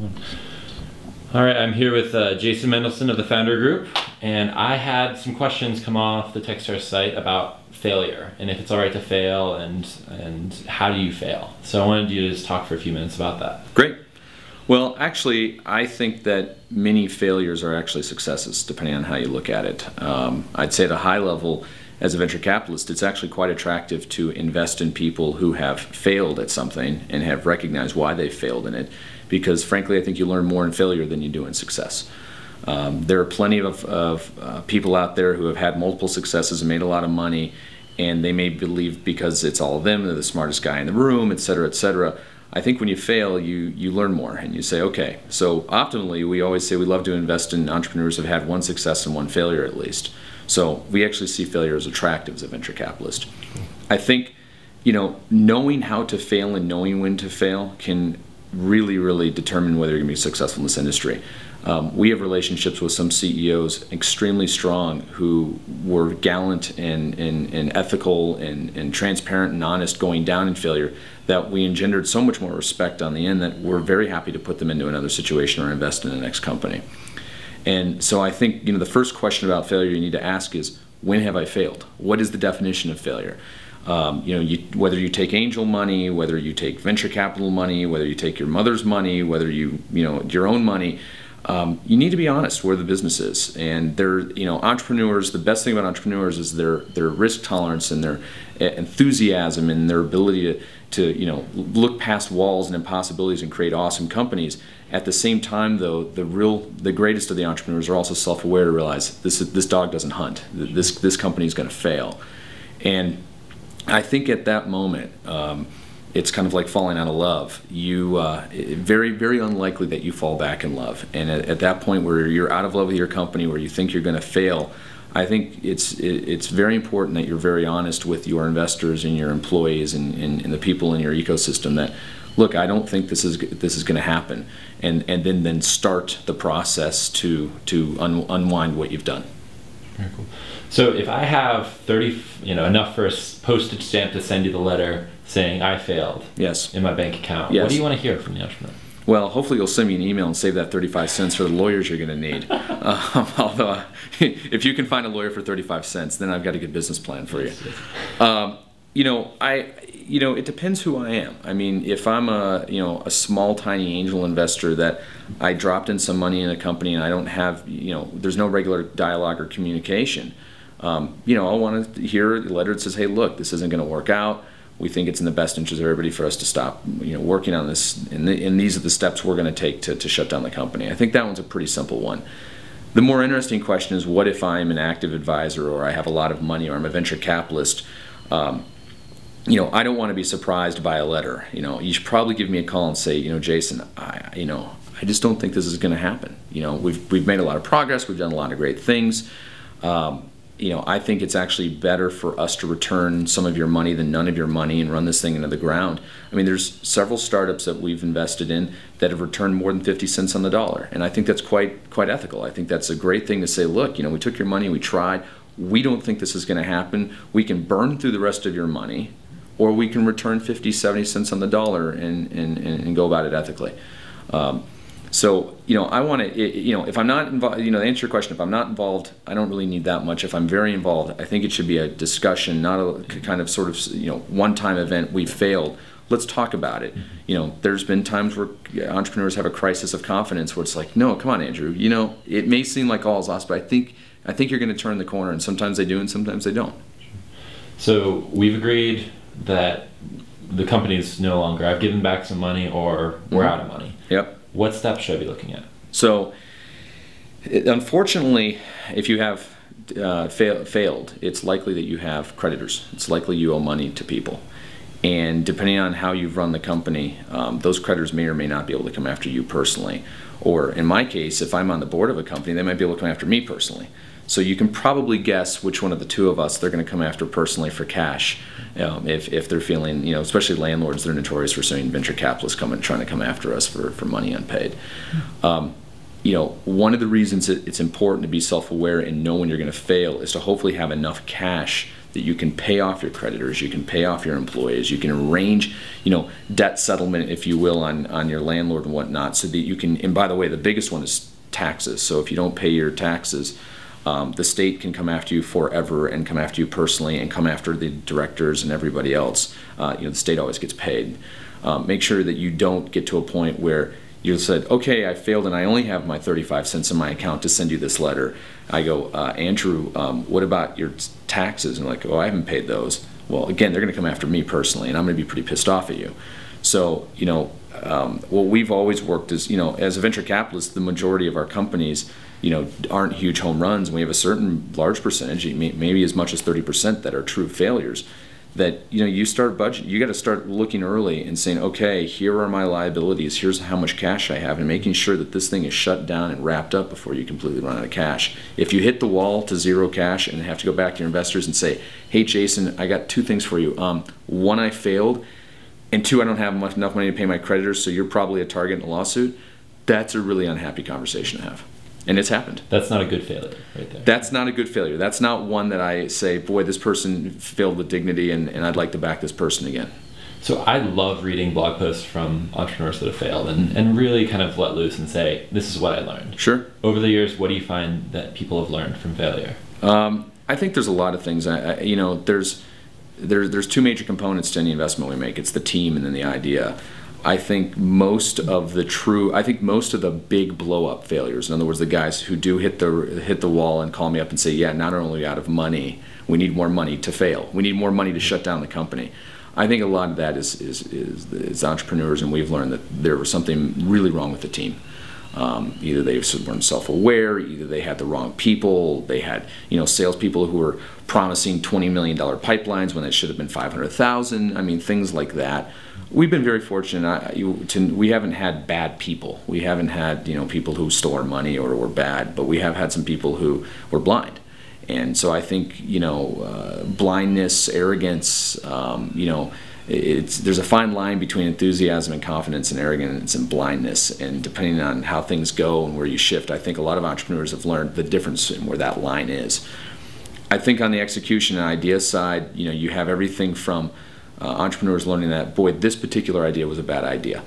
All right, I'm here with Jason Mendelson of the Founder Group, and I had some questions come off the Techstars site about failure and if it's all right to fail and how do you fail. So I wanted you to just talk for a few minutes about that. Great. Well, actually, I think that many failures are actually successes, depending on how you look at it. I'd say at a high level, as a venture capitalist, it's actually quite attractive to invest in people who have failed at something and have recognized why they failed in it, because frankly, I think you learn more in failure than you do in success. There are plenty of people out there who have had multiple successes and made a lot of money, and they may believe because it's all of them, they're the smartest guy in the room, etc., etc. I think when you fail, you learn more, and you say, okay, so optimally, we always say we love to invest in entrepreneurs who have had one success and one failure at least. So we actually see failure as attractive as a venture capitalist. I think, knowing how to fail and knowing when to fail can really, really determine whether you're going to be successful in this industry. We have relationships with some CEOs extremely strong who were gallant and ethical and transparent and honest going down in failure, that we engendered so much more respect on the end that we're very happy to put them into another situation or invest in the next company. And so I think the first question about failure you need to ask is, when have I failed? What is the definition of failure? Whether you take angel money, whether you take venture capital money, whether you take your mother's money, whether your own money, you need to be honest where the business is. And entrepreneurs, the best thing about entrepreneurs is their risk tolerance and their enthusiasm and their ability to look past walls and impossibilities and create awesome companies. At the same time, though, the greatest of the entrepreneurs are also self-aware to realize this dog doesn't hunt. This company is going to fail. And I think at that moment, it's kind of like falling out of love. Very, very unlikely that you fall back in love. And at that point where you're out of love with your company, where you think you're going to fail, I think it's very important that you're very honest with your investors and your employees and the people in your ecosystem that, look, I don't think this is going to happen, and then start the process to unwind what you've done. Very cool. So if I have enough for a postage stamp to send you the letter saying I failed, yes, in my bank account, yes, what do you want to hear from the entrepreneur? Well, hopefully you'll send me an email and save that 35 cents for the lawyers you're going to need. Although, if you can find a lawyer for 35 cents, then I've got a good business plan for you. It depends who I am. I mean, if I'm a small, tiny angel investor that I dropped in some money in a company and I don't have, there's no regular dialogue or communication, I'll want to hear a letter that says, hey, look, this isn't going to work out. We think it's in the best interest of everybody for us to stop, working on this, and these are the steps we're going to take to shut down the company. I think that one's a pretty simple one. The more interesting question is, what if I'm an active advisor, or I have a lot of money, or I'm a venture capitalist? I don't want to be surprised by a letter. You should probably give me a call and say, Jason, I just don't think this is going to happen. We've made a lot of progress. We've done a lot of great things. I think it's actually better for us to return some of your money than none of your money and run this thing into the ground. I mean, there's several startups that we've invested in that have returned more than 50 cents on the dollar, and I think that's quite ethical. I think that's a great thing to say, look, we took your money, we tried, we don't think this is going to happen. We can burn through the rest of your money, or we can return 50, 70 cents on the dollar and go about it ethically. So, I want to, if I'm not involved, to answer your question, if I'm not involved, I don't really need that much. If I'm very involved, I think it should be a discussion, not a kind of sort of, one-time event, we failed. Let's talk about it. There's been times where entrepreneurs have a crisis of confidence where it's like, no, come on, Andrew, it may seem like all is lost, but I think you're going to turn the corner, and sometimes they do and sometimes they don't. So we've agreed that the company is no longer, I've given back some money, or we're out of money. Yep. What steps should I be looking at? So, unfortunately, if you have failed, it's likely that you have creditors. It's likely you owe money to people. And depending on how you've run the company, those creditors may or may not be able to come after you personally. Or in my case, if I'm on the board of a company, they might be able to come after me personally. So you can probably guess which one of the two of us they're going to come after personally for cash, if they're feeling, especially landlords, they're notorious for suing venture capitalists trying to come after us for money unpaid. One of the reasons it's important to be self-aware and know when you're going to fail is to hopefully have enough cash that you can pay off your creditors, you can pay off your employees, you can arrange, debt settlement, if you will, on your landlord and whatnot, so that you can, and by the way, the biggest one is taxes. So if you don't pay your taxes, the state can come after you forever and come after you personally and come after the directors and everybody else. The state always gets paid. Make sure that you don't get to a point where you said, okay, I failed and I only have my 35 cents in my account to send you this letter. I go, Andrew, what about your taxes? And like, oh, I haven't paid those. Well, again, they're going to come after me personally, and I'm going to be pretty pissed off at you. So, what we've always worked is, as a venture capitalist, the majority of our companies, aren't huge home runs. We have a certain large percentage, maybe as much as 30%, that are true failures. That you start budget, you got to start looking early and saying, okay, here are my liabilities, here's how much cash I have, and making sure that this thing is shut down and wrapped up before you completely run out of cash. If you hit the wall to zero cash and have to go back to your investors and say, hey Jason, I got 2 things for you. One, I failed, and 2, I don't have enough money to pay my creditors, so you're probably a target in a lawsuit. That's a really unhappy conversation to have. And it's happened. That's not a good failure right there. That's not a good failure. That's not one that I say, boy, this person failed with dignity and I'd like to back this person again. So I love reading blog posts from entrepreneurs that have failed and really kind of let loose and say, this is what I learned. Sure. Over the years, what do you find that people have learned from failure? I think there's a lot of things. There's 2 major components to any investment we make. It's the team and then the idea. I think most of the big blow up failures, in other words, the guys who do hit the wall and call me up and say, yeah, not only are we out of money, we need more money to fail. We need more money to shut down the company. I think a lot of that is entrepreneurs, and we've learned that there was something really wrong with the team. Either they weren't self-aware, either they had the wrong people, they had salespeople who were promising $20 million pipelines when it should have been 500,000. I mean, things like that. We've been very fortunate. We haven't had bad people. We haven't had people who stole our money or were bad, but we have had some people who were blind. And so I think blindness, arrogance, there's a fine line between enthusiasm and confidence and arrogance and blindness. And depending on how things go and where you shift, I think a lot of entrepreneurs have learned the difference in where that line is. I think on the execution and idea side, you have everything from entrepreneurs learning that, boy, this particular idea was a bad idea.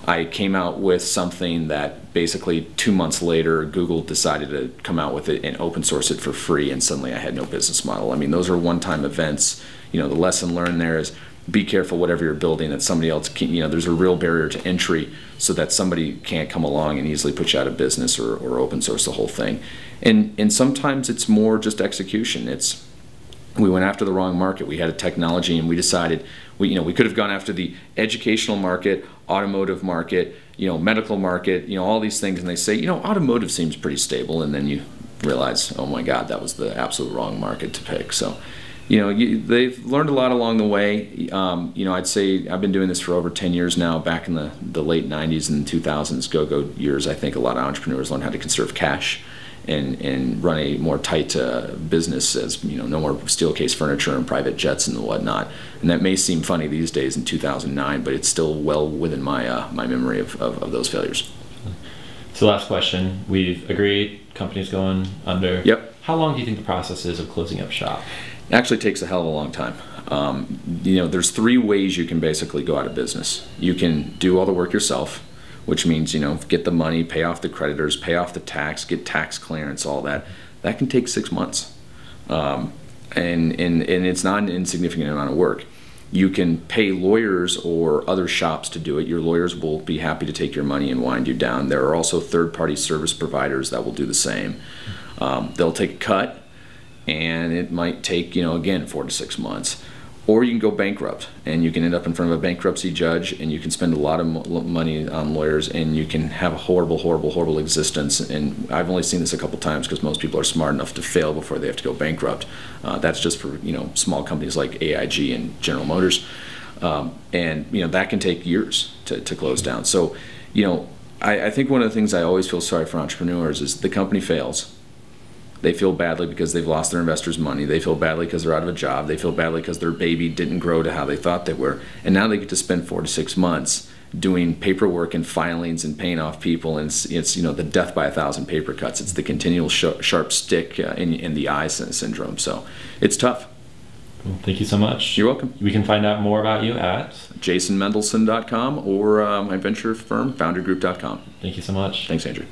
I came out with something that basically 2 months later, Google decided to come out with it and open source it for free, and suddenly I had no business model. I mean, those are one-time events. The lesson learned there is be careful whatever you're building that somebody else can, there's a real barrier to entry so that somebody can't come along and easily put you out of business or open source the whole thing. And sometimes it's more just execution. We went after the wrong market. We had a technology, and we decided we could have gone after the educational market, automotive market, medical market, all these things. And they say, automotive seems pretty stable, and then you realize, oh my God, that was the absolute wrong market to pick. So, they've learned a lot along the way. I'd say I've been doing this for over 10 years now. Back in the late 90s and 2000s, go-go years, I think a lot of entrepreneurs learned how to conserve cash and run a more tight business, as no more steel case furniture and private jets and whatnot. And that may seem funny these days in 2009, but it's still well within my my memory of those failures. So last question, we've agreed companies going under. Yep. How long do you think the process is of closing up shop? It actually takes a hell of a long time. There's 3 ways you can basically go out of business. You can do all the work yourself, which means, get the money, pay off the creditors, pay off the tax, get tax clearance, all that. That can take 6 months. And it's not an insignificant amount of work. You can pay lawyers or other shops to do it. Your lawyers will be happy to take your money and wind you down. There are also third-party service providers that will do the same. They'll take a cut, and it might take, again, 4 to 6 months. Or you can go bankrupt, and you can end up in front of a bankruptcy judge, and you can spend a lot of money on lawyers, and you can have a horrible, horrible, horrible existence. And I've only seen this a couple times because most people are smart enough to fail before they have to go bankrupt. That's just for small companies like AIG and General Motors, and that can take years to close down. So I think one of the things I always feel sorry for entrepreneurs is the company fails. They feel badly because they've lost their investors' money. They feel badly because they're out of a job. They feel badly because their baby didn't grow to how they thought they were. And now they get to spend 4 to 6 months doing paperwork and filings and paying off people. And it's the death by 1,000 paper cuts. It's the continual sharp stick in the eye syndrome. So it's tough. Well, thank you so much. You're welcome. We can find out more about you at jasonmendelson.com or my venture firm, foundergroup.com. Thank you so much. Thanks, Andrew.